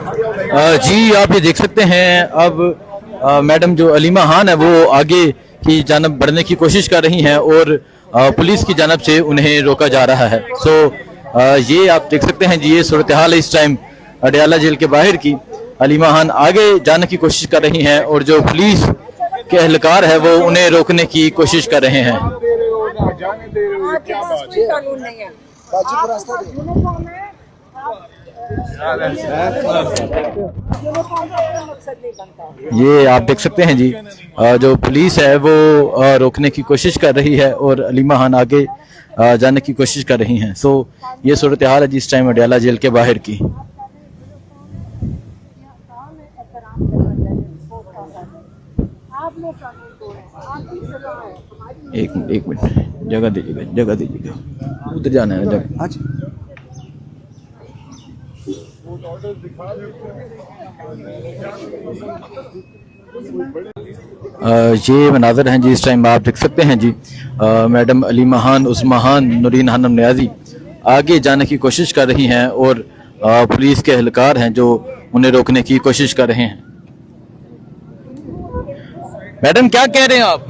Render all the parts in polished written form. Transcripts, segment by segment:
जी आप ये देख सकते हैं अब मैडम जो अलीमा खान है वो आगे की जानब बढ़ने की कोशिश कर रही हैं और पुलिस की जानब से उन्हें रोका जा रहा है। ये आप देख सकते हैं जी, ये सूरत हाल है इस टाइम अडयाला जेल के बाहर की। अलीमा खान आगे जाने की कोशिश कर रही हैं और जो पुलिस के एहलकार है वो उन्हें रोकने की कोशिश कर रहे हैं। ये आप देख सकते हैं जी, जो पुलिस है वो रोकने की कोशिश कर रही है और अलीमा खान आगे जाने की कोशिश कर रही हैं। ये सूरत हाल है जिस टाइम अडयाला जेल के बाहर की। एक मिनट जगह दीजिएगा उधर जाना है जगह। ये मनाजर हैं जी, इस टाइम आप देख सकते हैं जी, मैडम अलीमा खान, उस्मा खान, नूरीन खानम नियाजी आगे जाने की कोशिश कर रही हैं और पुलिस के एहलकार हैं जो उन्हें रोकने की कोशिश कर रहे हैं। मैडम क्या कह रहे हैं आप?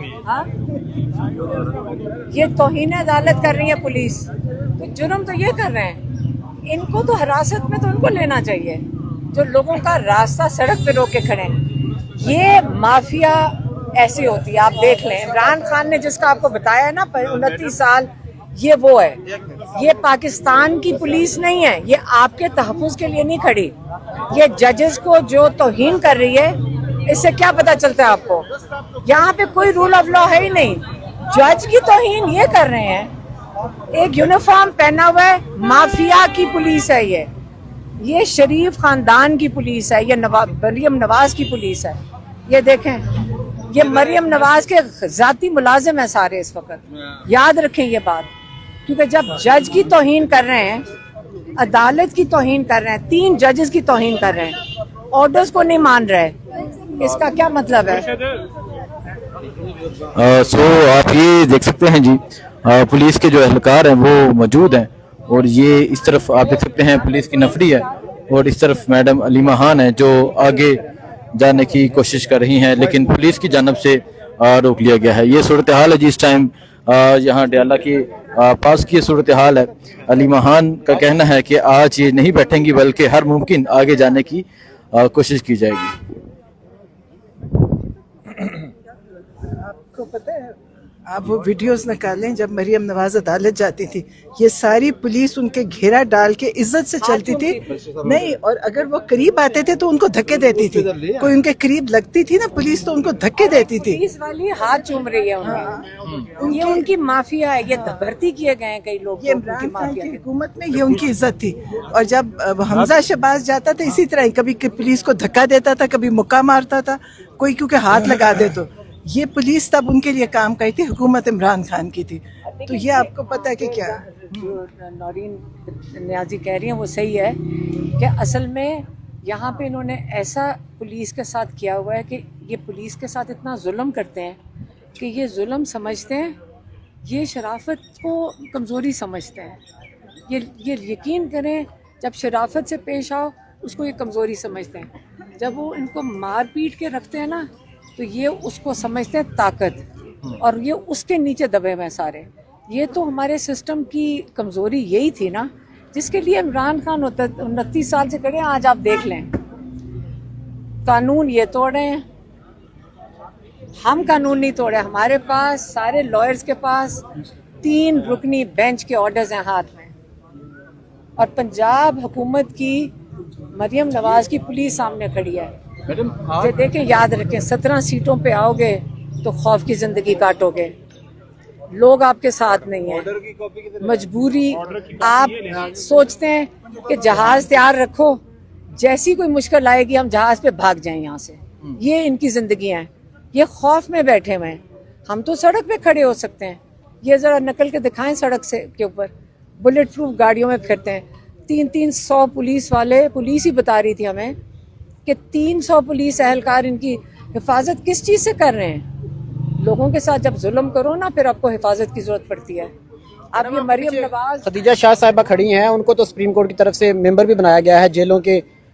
ये तौहीन अदालत कर रही है पुलिस, तो जुर्म तो ये कर रहे हैं, इनको तो हिरासत में तो उनको लेना चाहिए जो लोगों का रास्ता सड़क पे रोक के खड़े हैं। ये माफिया ऐसी होती है, आप देख लें। इमरान खान ने जिसका आपको बताया ना 29 साल, ये वो है। ये पाकिस्तान की पुलिस नहीं है, ये आपके तहफ़्फ़ुज़ के लिए नहीं खड़ी। ये जजेस को जो तौहीन कर रही है, इससे क्या पता चलता है आपको? यहाँ पे कोई रूल ऑफ लॉ है ही नहीं। जज की तौहीन ये कर रहे हैं, एक यूनिफॉर्म पहना हुआ है, माफिया की पुलिस है ये शरीफ खानदान की पुलिस है, ये मरियम नवाज की पुलिस है। ये देखें, ये मरियम नवाज के जाती मुलाजिम है सारे इस वक्त। याद रखें ये बात, क्योंकि जब जज की तौहीन कर रहे हैं, अदालत की तौहीन कर रहे हैं, 3 जजेस की तौहीन कर रहे हैं, ऑर्डर्स को नहीं मान रहे, इसका क्या मतलब है? आप ये देख सकते हैं जी, पुलिस के जो एहलकार हैं वो मौजूद हैं और ये इस तरफ आप देख सकते हैं पुलिस की नफरी है और इस तरफ मैडम अलीमा खान है जो आगे जाने की कोशिश कर रही हैं, लेकिन पुलिस की जानब से रोक लिया गया है। ये सूरत हाल है जिस टाइम यहाँ अडयाला के पास की सूरत हाल है। अलीमा खान का कहना है कि आज ये नहीं बैठेंगी बल्कि हर मुमकिन आगे जाने की कोशिश की जाएगी। आपको पता है, आप वो वीडियोस निकालें जब मरियम नवाज अदालत जाती थी, ये सारी पुलिस उनके घेरा डाल के इज्जत से चलती थी नहीं, और अगर वो करीब आते थे तो उनको धक्के देती थी। कोई उनके करीब लगती थी ना पुलिस तो उनको धक्के देती थी। पुलिस वाली हाथ चूम रही है उनके। ये उनकी माफिया है, ये भर्ती किए गए हैं कई लोग। ये इमरान खान की हुकूमत में ये उनकी इज्जत थी। और जब हमजा शहबाज जाता था इसी तरह, कभी पुलिस को धक्का देता था, कभी मुक्का मारता था, कोई क्योंकि हाथ लगा दे तो। ये पुलिस तब उनके लिए काम करती थी, हुकूमत इमरान खान की थी। तो ये आपको पता है कि क्या जो नौरीन नियाजी कह रही हैं वो सही है कि असल में यहाँ पे इन्होंने ऐसा पुलिस के साथ किया हुआ है कि ये पुलिस के साथ इतना जुल्म करते हैं कि ये जुल्म समझते हैं, ये शराफत को कमज़ोरी समझते हैं। ये यकीन करें, जब शराफत से पेश आओ उसको ये कमज़ोरी समझते हैं। जब वो इनको मार पीट के रखते हैं ना तो ये उसको समझते हैं ताकत, और ये उसके नीचे दबे हुए हैं सारे। ये तो हमारे सिस्टम की कमज़ोरी यही थी ना, जिसके लिए इमरान खान 29 साल से खड़े हैं। आज आप देख लें, कानून ये तोड़े हैं, हम कानून नहीं तोड़े। हमारे पास सारे लॉयर्स के पास 3 रुकनी बेंच के ऑर्डर्स हैं हाथ में, और पंजाब हुकूमत की मरियम नवाज की पुलिस सामने खड़ी है। ये देखें, याद रखें, 17 सीटों पे आओगे तो खौफ की जिंदगी काटोगे। लोग आपके साथ नहीं है, मजबूरी। आप सोचते हैं कि जहाज तैयार रखो, जैसी कोई मुश्किल आएगी हम जहाज पे भाग जाएं यहाँ से। ये इनकी जिंदगी है, ये खौफ में बैठे हुए हैं। हम तो सड़क पे खड़े हो सकते हैं, ये जरा निकल के दिखाएं सड़क से के ऊपर, बुलेट प्रूफ गाड़ियों में फिरते हैं। 300 पुलिस वाले, पुलिस ही बता रही थी हमें कि 300 पुलिस एहलकार इनकी हिफाजत किस चीज़ से कर रहे हैं। लोगों के साथ जब जुल्म करो ना, फिर आपको हिफाजत की जरूरत पड़ती है। अब ये मरियम नवाज, खदीजा शाह साहिबा खड़ी हैं, उनको तो सुप्रीम कोर्ट की तरफ से मेंबर भी बनाया गया है जेलों के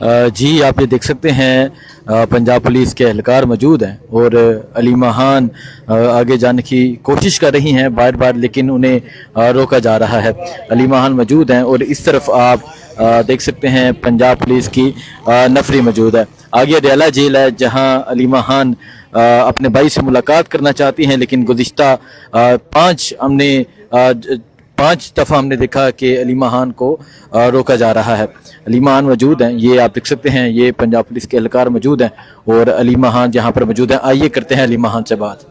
जी आप ये देख सकते हैं पंजाब पुलिस के एहलकार मौजूद हैं और अलीमा खान आगे जाने की कोशिश कर रही हैं बार बार, लेकिन उन्हें रोका जा रहा है। अलीमा खान मौजूद हैं और इस तरफ आप देख सकते हैं पंजाब पुलिस की नफरी मौजूद है। आगे अडयाला जेल है जहां अलीमा खान अपने भाई से मुलाकात करना चाहती हैं, लेकिन गुज़िश्ता 5 दफ़ा हमने देखा कि अलीमा खान को रोका जा रहा है। अलीमा खान मौजूद हैं, ये आप देख सकते हैं, ये पंजाब पुलिस के एहलकार मौजूद हैं और अलीमा खान जहाँ पर मौजूद हैं। आइए करते हैं अलीमा खान से बात।